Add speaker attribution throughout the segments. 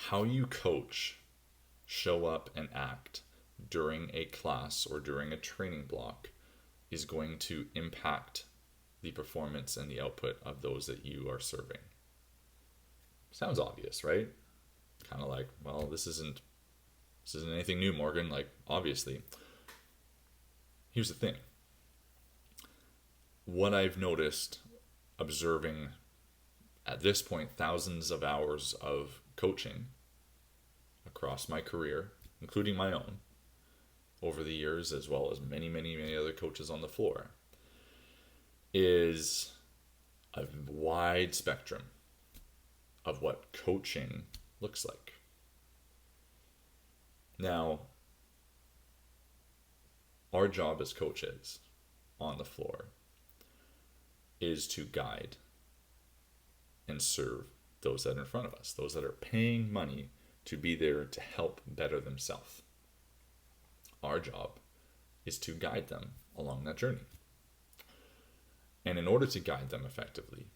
Speaker 1: how you coach, show up, and act during a class or during a training block is going to impact the performance and the output of those that you are serving. Sounds obvious, right? Kind of like, well, this isn't anything new, Morgan. Like, obviously. Here's the thing. What I've noticed observing at this point thousands of hours of coaching across my career, including my own, over the years, as well as many, many, many other coaches on the floor, is a wide spectrum of what coaching looks like. Now, our job as coaches on the floor is to guide and serve those that are in front of us, those that are paying money to be there to help better themselves. Our job is to guide them along that journey. And in order to guide them effectively,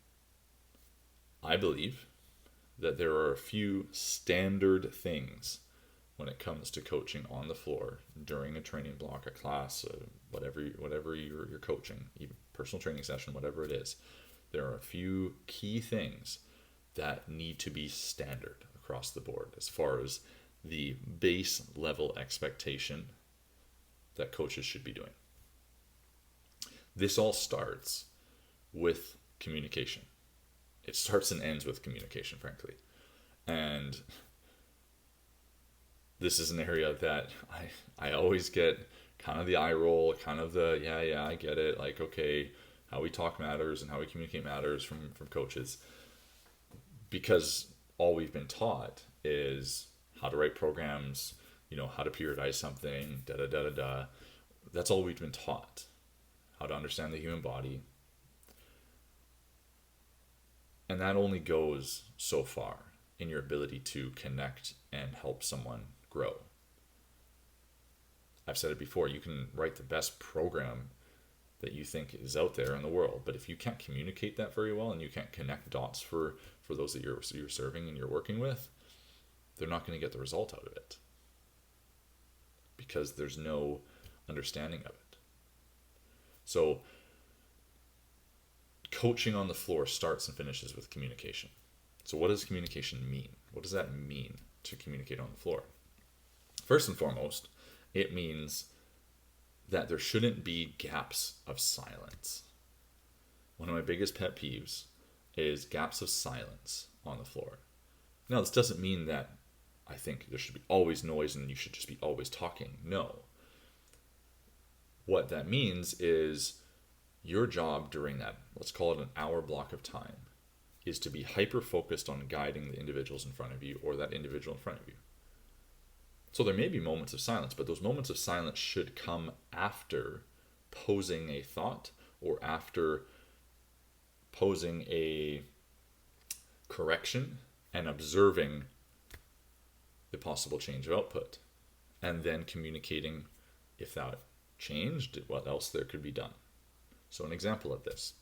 Speaker 1: I believe that there are a few standard things when it comes to coaching on the floor during a training block, a class, whatever you're coaching, even personal training session, whatever it is. There are a few key things that need to be standard across the board as far as the base level expectation that coaches should be doing. This all starts with communication. It starts and ends with communication, frankly. And this is an area that I always get kind of the eye roll, kind of the, yeah, I get it. Like, okay, how we talk matters and how we communicate matters from coaches. Because all we've been taught is how to write programs, how to periodize something, da-da-da-da-da. That's all we've been taught. How to understand the human body. And that only goes so far in your ability to connect and help someone grow. I've said it before, you can write the best program that you think is out there in the world, but if you can't communicate that very well and you can't connect dots for those that you're serving and you're working with, they're not going to get the result out of it because there's no understanding of it. So coaching on the floor starts and finishes with communication. So what does communication mean? What does that mean to communicate on the floor? First and foremost, it means that there shouldn't be gaps of silence. One of my biggest pet peeves is gaps of silence on the floor. Now, this doesn't mean that I think there should be always noise and you should just be always talking. No. What that means is your job during that, let's call it an hour block of time, is to be hyper-focused on guiding the individuals in front of you or that individual in front of you. So there may be moments of silence, but those moments of silence should come after posing a thought or after posing a correction and observing the possible change of output, and then communicating if that changed, what else there could be done. So an example of this,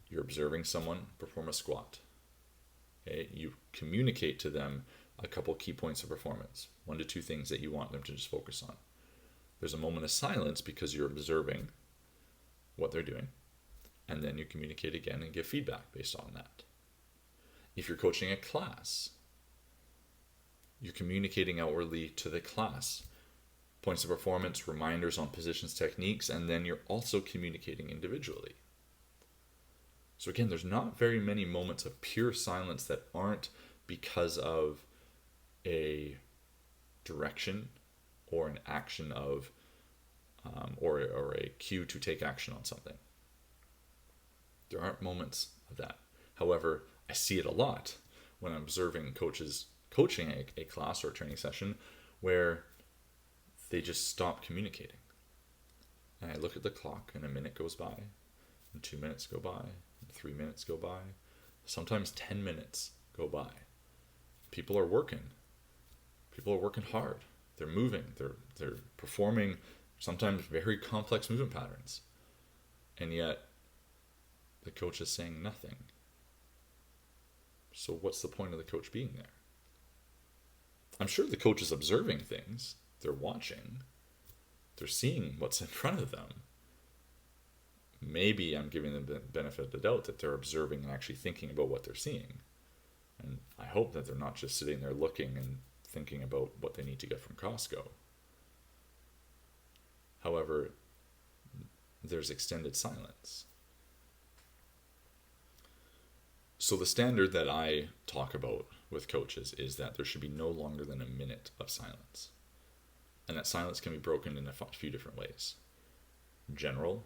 Speaker 1: you're observing someone perform a squat. Okay? You communicate to them a couple key points of performance, 1 to 2 things that you want them to just focus on. There's a moment of silence because you're observing what they're doing, and then you communicate again and give feedback based on that. If you're coaching a class, you're communicating outwardly to the class, points of performance, reminders on positions, techniques, and then you're also communicating individually. So again, there's not very many moments of pure silence that aren't because of a direction or an action of, or a cue to take action on something. There aren't moments of that. However, I see it a lot when I'm observing coaches coaching a class or a training session where they just stop communicating. And I look at the clock and a minute goes by, and 2 minutes go by, and 3 minutes go by. Sometimes 10 minutes go by. People are working. People are working hard. They're moving. They're performing sometimes very complex movement patterns. And yet the coach is saying nothing. So what's the point of the coach being there? I'm sure the coach is observing things. They're watching. They're seeing what's in front of them. Maybe I'm giving them the benefit of the doubt that they're observing and actually thinking about what they're seeing. And I hope that they're not just sitting there looking and thinking about what they need to get from Costco. However, there's extended silence. So the standard that I talk about with coaches is that there should be no longer than a minute of silence. And that silence can be broken in a few different ways. General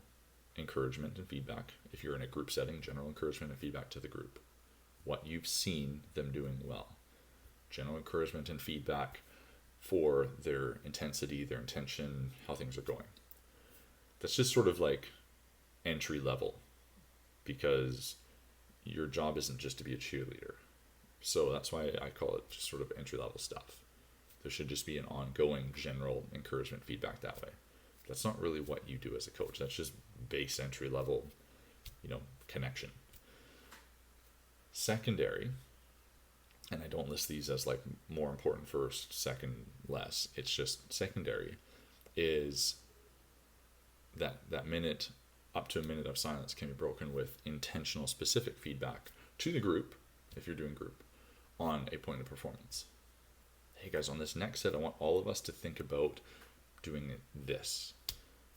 Speaker 1: encouragement and feedback. If you're in a group setting, general encouragement and feedback to the group. What you've seen them doing well. General encouragement and feedback for their intensity, their intention, how things are going. That's just sort of like entry level, because your job isn't just to be a cheerleader. So that's why I call it just sort of entry level stuff. There should just be an ongoing general encouragement feedback that way. That's not really what you do as a coach. That's just base entry level, connection. Secondary, and I don't list these as like more important first, second less. It's just secondary is that minute, up to a minute of silence can be broken with intentional specific feedback to the group, if you're doing group, on a point of performance. Hey guys, on this next set, I want all of us to think about doing this,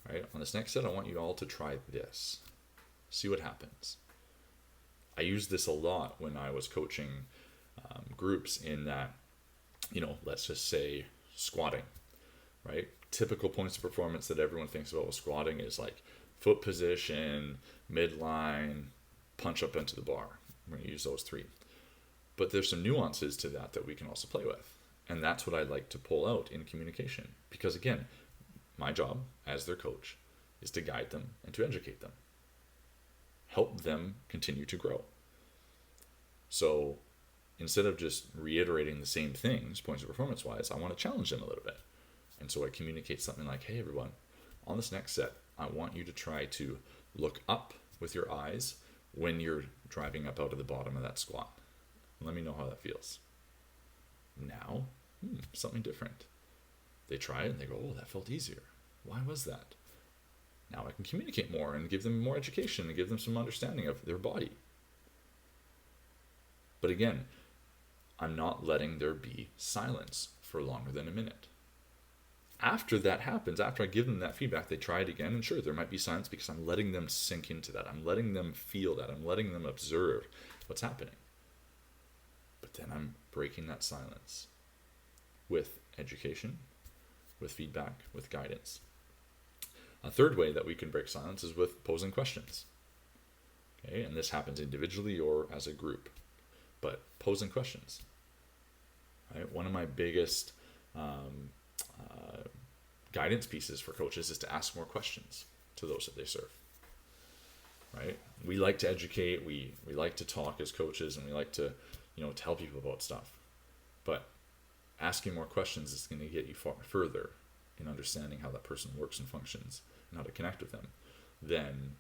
Speaker 1: right? On this next set, I want you all to try this. See what happens. I used this a lot when I was coaching groups in that, let's just say squatting, right? Typical points of performance that everyone thinks about with squatting is like foot position, midline, punch up into the bar. We're going to use those three. But there's some nuances to that we can also play with. And that's what I like to pull out in communication. Because again, my job as their coach is to guide them and to educate them. Help them continue to grow. So instead of just reiterating the same things, points of performance wise, I want to challenge them a little bit. And so I communicate something like, hey everyone, on this next set, I want you to try to look up with your eyes when you're driving up out of the bottom of that squat. Let me know how that feels. Now, something different. They try it and they go, oh, that felt easier. Why was that? Now I can communicate more and give them more education and give them some understanding of their body. But again, I'm not letting there be silence for longer than a minute. After that happens, after I give them that feedback, they try it again, and sure, there might be silence because I'm letting them sink into that. I'm letting them feel that. I'm letting them observe what's happening. But then I'm breaking that silence with education, with feedback, with guidance. A third way that we can break silence is with posing questions. Okay, and this happens individually or as a group. But posing questions. Right? One of my biggest guidance pieces for coaches is to ask more questions to those that they serve. Right? We like to educate, we like to talk as coaches, and we like to tell people about stuff. But asking more questions is going to get you far further in understanding how that person works and functions and how to connect with them than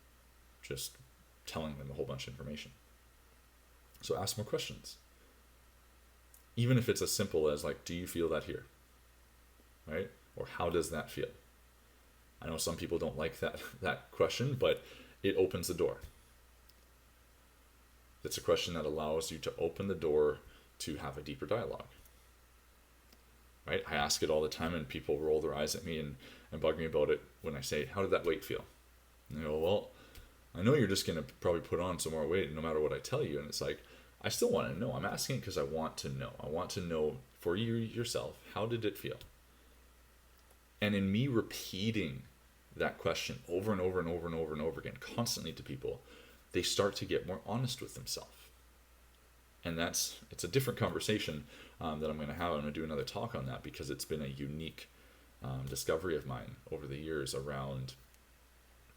Speaker 1: just telling them a whole bunch of information. So ask more questions. Even if it's as simple as like, do you feel that here? Right? Or how does that feel? I know some people don't like that question, but it opens the door. It's a question that allows you to open the door to have a deeper dialogue. Right? I ask it all the time and people roll their eyes at me and bug me about it when I say, how did that weight feel? And they go, well, I know you're just going to probably put on some more weight no matter what I tell you. And it's like, I still want to know. I'm asking it because I want to know. I want to know for you yourself, how did it feel? And in me repeating that question over and over and over and over and over again, constantly to people, they start to get more honest with themselves. And it's a different conversation that I'm going to have. I'm going to do another talk on that because it's been a unique discovery of mine over the years around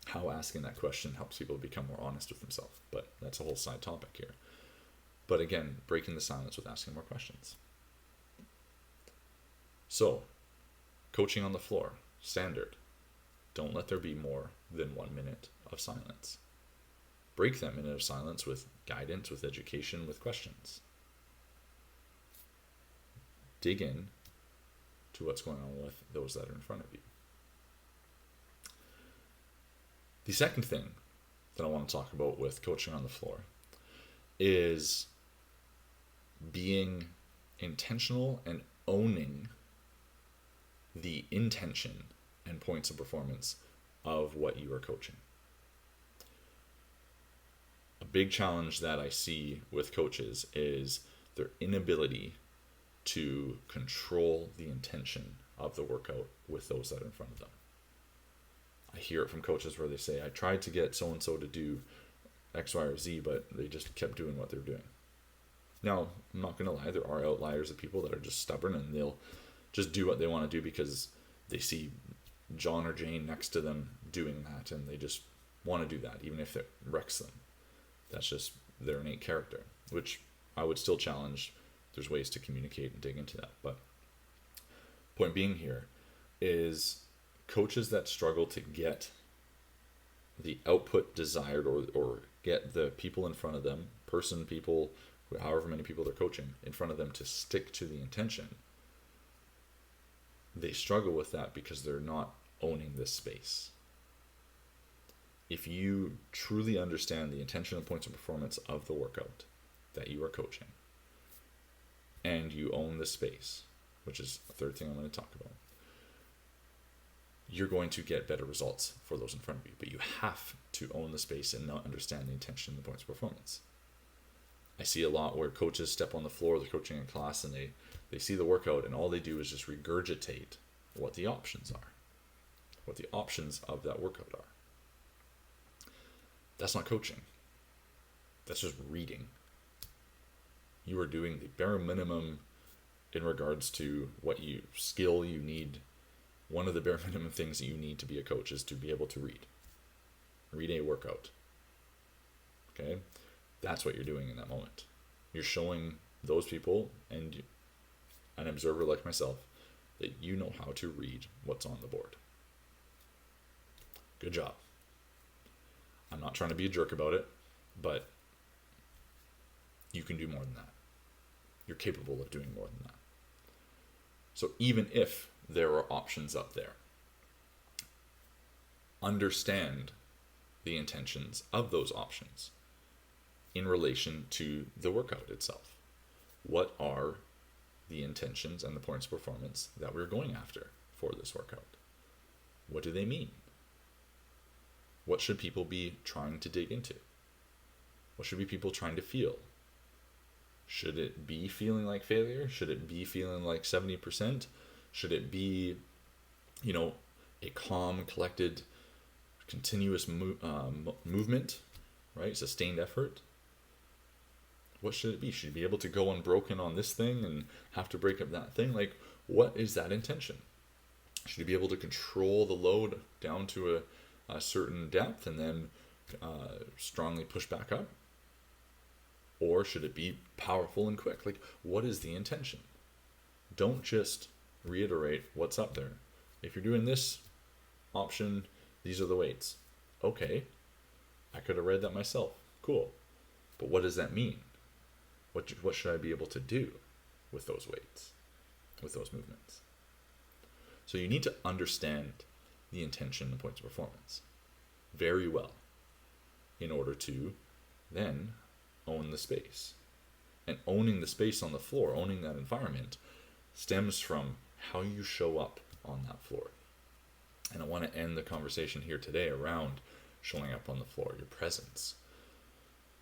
Speaker 1: how asking that question helps people become more honest with themselves. But that's a whole side topic here. But again, breaking the silence with asking more questions. So, coaching on the floor, standard. Don't let there be more than 1 minute of silence. Break that minute of silence with guidance, with education, with questions. Dig in, to what's going on with those that are in front of you. The second thing that I want to talk about with coaching on the floor is being intentional and owning the intention and points of performance of what you are coaching. A big challenge that I see with coaches is their inability to control the intention of the workout with those that are in front of them. I hear it from coaches where they say, I tried to get so-and-so to do X, Y, or Z, but they just kept doing what they're doing. Now, I'm not going to lie, there are outliers of people that are just stubborn and they'll just do what they want to do because they see John or Jane next to them doing that and they just want to do that, even if it wrecks them. That's just their innate character, which I would still challenge. There's ways to communicate and dig into that. But point being here is coaches that struggle to get the output desired or get the people in front of them, people, however many people they're coaching, in front of them to stick to the intention, they struggle with that because they're not owning this space. If you truly understand the intention and points of performance of the workout that you are coaching, and you own the space, which is the third thing I'm going to talk about, you're going to get better results for those in front of you. But you have to own the space and not understand the intention and the points of performance. I see a lot where coaches step on the floor, they're coaching in class, and they see the workout, and all they do is just regurgitate what the options are, what the options of that workout are. That's not coaching. That's just reading. You are doing the bare minimum in regards to what skill you need. One of the bare minimum things that you need to be a coach is to be able to read. Read a workout. Okay? That's what you're doing in that moment. You're showing those people and an observer like myself that you know how to read what's on the board. Good job. I'm not trying to be a jerk about it, but you can do more than that. You're capable of doing more than that. So even if there are options up there, understand the intentions of those options in relation to the workout itself. What are the intentions and the points of performance that we're going after for this workout? What do they mean? What should people be trying to dig into? What should be people trying to feel? Should it be feeling like failure? Should it be feeling like 70%? Should it be, a calm, collected, continuous movement, right? Sustained effort? What should it be? Should you be able to go unbroken on this thing and have to break up that thing? Like, what is that intention? Should you be able to control the load down to a certain depth and then strongly push back up? Or should it be powerful and quick? Like, what is the intention? Don't just reiterate what's up there. If you're doing this option, these are the weights. Okay, I could have read that myself. Cool. But what does that mean? What should I be able to do with those weights, with those movements? So you need to understand the intention and points of performance very well in order to then own the space. And owning the space on the floor, owning that environment, stems from how you show up on that floor. And I want to end the conversation here today around showing up on the floor, your presence.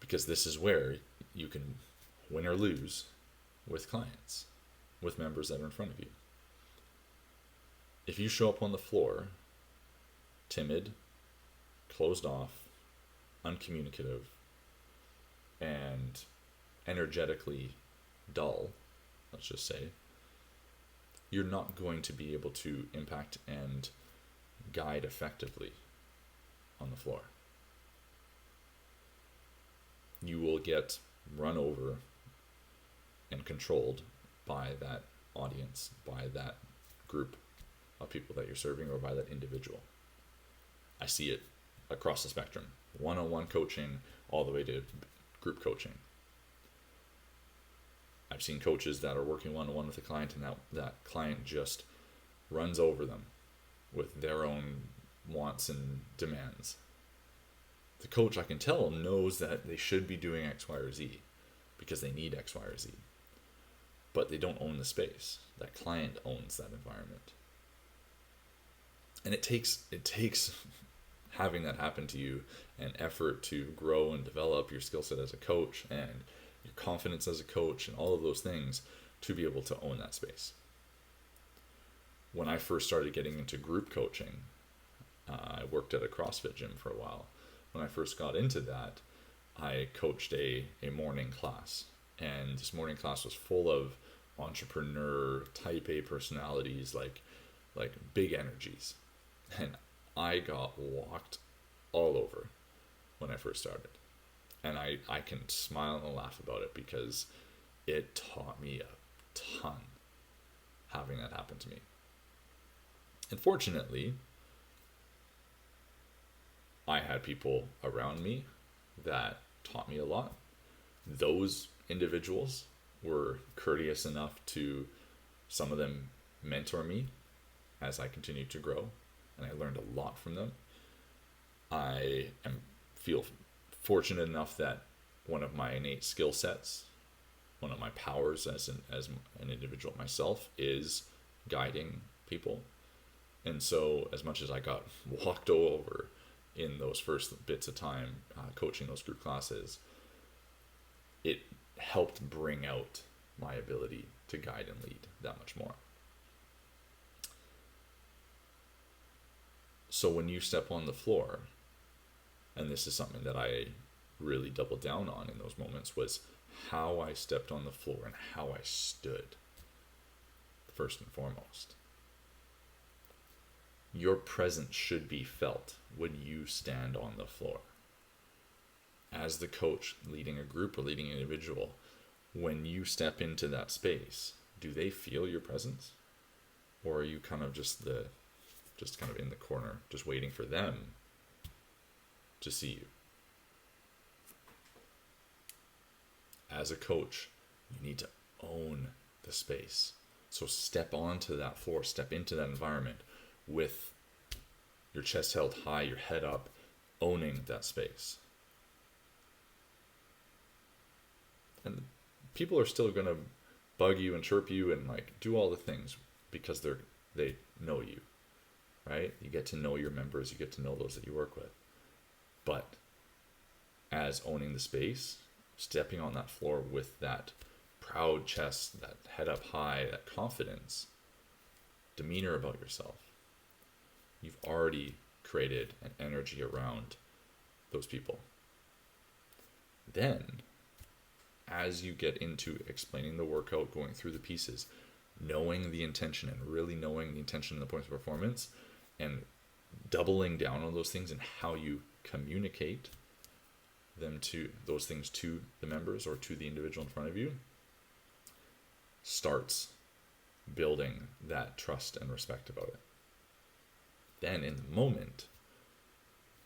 Speaker 1: Because this is where you can win or lose with clients, with members that are in front of you. If you show up on the floor timid, closed off, uncommunicative, and energetically dull, let's just say, you're not going to be able to impact and guide effectively on the floor. You will get run over and controlled by that audience, by that group of people that you're serving, or by that individual. I see it across the spectrum, one-on-one coaching all the way to group coaching. I've seen coaches that are working one-on-one with a client, and that client just runs over them with their own wants and demands. The coach, I can tell, knows that they should be doing X, Y, or Z because they need X, Y, or Z. But they don't own the space. That client owns that environment. And it takes having that happen to you and effort to grow and develop your skill set as a coach and your confidence as a coach and all of those things to be able to own that space. When I first started getting into group coaching, I worked at a CrossFit gym for a while. When I first got into that, I coached a morning class. And this morning class was full of entrepreneur type A personalities, like big energies. And I got walked all over when I first started. And I can smile and laugh about it because it taught me a ton having that happen to me. And fortunately, I had people around me that taught me a lot. Those individuals were courteous enough to, some of them, mentor me as I continued to grow, and I learned a lot from them. I feel fortunate enough that one of my innate skill sets, one of my powers as an individual myself, is guiding people. And so as much as I got walked over in those first bits of time coaching those group classes, it helped bring out my ability to guide and lead that much more. So when you step on the floor, and this is something that I really doubled down on in those moments, was how I stepped on the floor and how I stood, first and foremost. Your presence should be felt when you stand on the floor. As the coach leading a group or leading an individual, when you step into that space, do they feel your presence? Or are you kind of just kind of in the corner, just waiting for them to see you? As a coach, you need to own the space. So step onto that floor, step into that environment with your chest held high, your head up, owning that space. And people are still going to bug you and chirp you and like do all the things because they know you, right? You get to know your members, you get to know those that you work with. But as owning the space, stepping on that floor with that proud chest, that head up high, that confidence, demeanor about yourself, you've already created an energy around those people. Then, as you get into explaining the workout, going through the pieces, knowing the intention and really knowing the intention and the points of performance, and doubling down on those things and how you communicate them to those things to the members or to the individual in front of you, starts building that trust and respect about it. Then in the moment,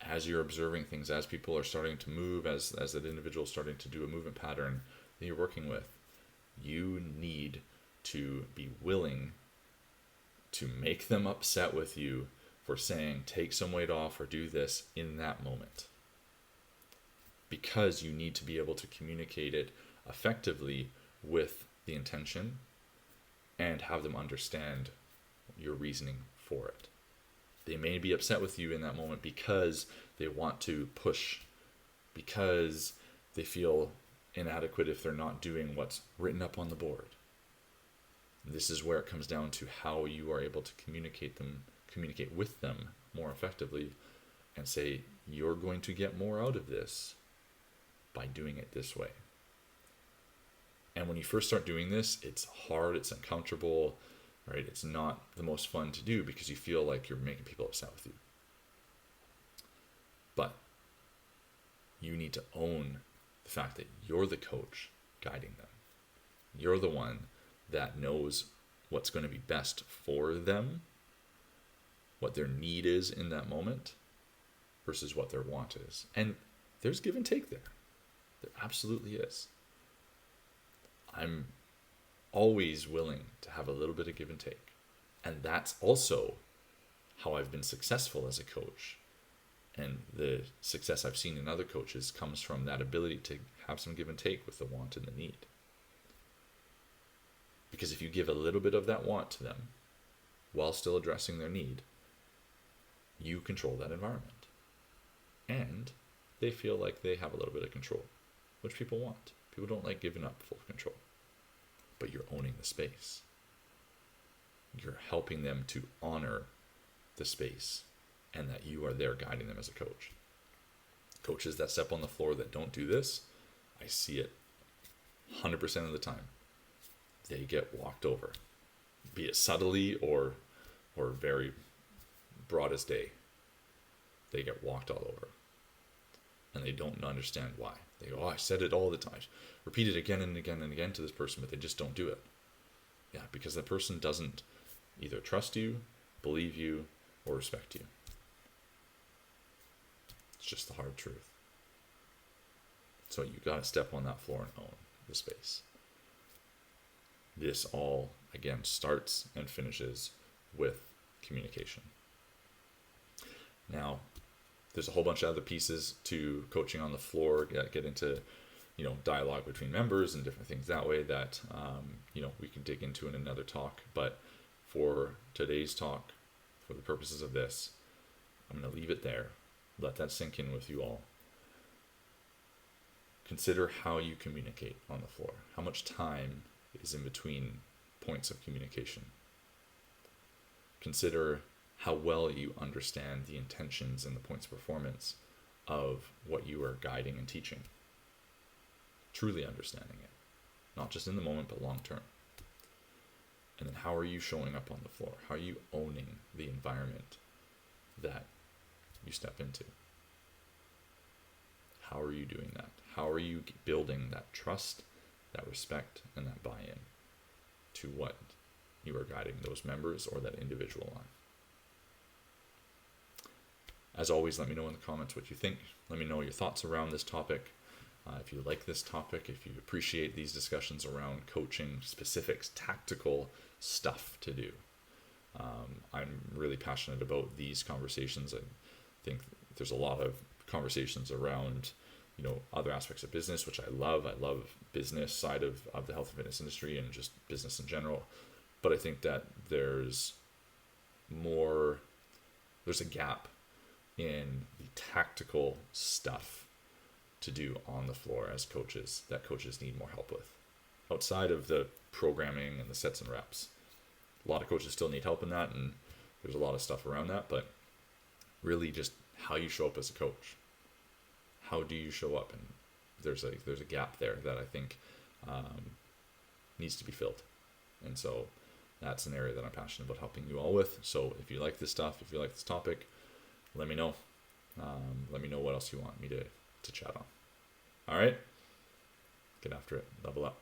Speaker 1: as you're observing things, as people are starting to move, as that individual is starting to do a movement pattern that you're working with, you need to be willing to make them upset with you for saying, take some weight off or do this in that moment. Because you need to be able to communicate it effectively with the intention and have them understand your reasoning for it. They may be upset with you in that moment because they want to push, because they feel inadequate if they're not doing what's written up on the board. This is where it comes down to how you are able to communicate with them more effectively and say, you're going to get more out of this by doing it this way. And when you first start doing this, it's hard, it's uncomfortable, right? It's not the most fun to do because you feel like you're making people upset with you. But you need to own the fact that you're the coach guiding them. You're the one that knows what's going to be best for them, what their need is in that moment versus what their want is. And there's give and take there. There absolutely is. I'm always willing to have a little bit of give and take. And that's also how I've been successful as a coach. And the success I've seen in other coaches comes from that ability to have some give and take with the want and the need. Because if you give a little bit of that want to them while still addressing their need, you control that environment. And they feel like they have a little bit of control, which people want. People don't like giving up full control. But you're owning the space. You're helping them to honor the space and that you are there guiding them as a coach. Coaches that step on the floor that don't do this, I see it 100% of the time. They get walked over, be it subtly or very broad as day. They get walked all over. And they don't understand why. They go, oh, I said it all the time. Repeat it again and again and again to this person, but they just don't do it. Yeah, because that person doesn't either trust you, believe you, or respect you. It's just the hard truth. So you got to step on that floor and own the space. This all, again, starts and finishes with communication. Now, there's a whole bunch of other pieces to coaching on the floor, get into, dialogue between members and different things that way that, we can dig into in another talk. But for today's talk, for the purposes of this, I'm going to leave it there. Let that sink in with you all. Consider how you communicate on the floor. How much time is in between points of communication. Consider how well you understand the intentions and the points of performance of what you are guiding and teaching. Truly understanding it. Not just in the moment, but long term. And then how are you showing up on the floor? How are you owning the environment that you step into? How are you doing that? How are you building that trust, that respect, and that buy-in to what you are guiding those members or that individual on? As always, let me know in the comments what you think. Let me know your thoughts around this topic. If you like this topic, if you appreciate these discussions around coaching, specifics, tactical stuff to do. I'm really passionate about these conversations. I think there's a lot of conversations around, other aspects of business, which I love. I love business side of the health and fitness industry and just business in general. But I think that there's a gap in the tactical stuff to do on the floor as coaches that coaches need more help with. Outside of the programming and the sets and reps, a lot of coaches still need help in that, and there's a lot of stuff around that, but really just how you show up as a coach. How do you show up? And there's a gap there that I think needs to be filled. And so that's an area that I'm passionate about helping you all with. So if you like this stuff, if you like this topic, let me know. Let me know what else you want me to chat on. All right? Get after it. Level up.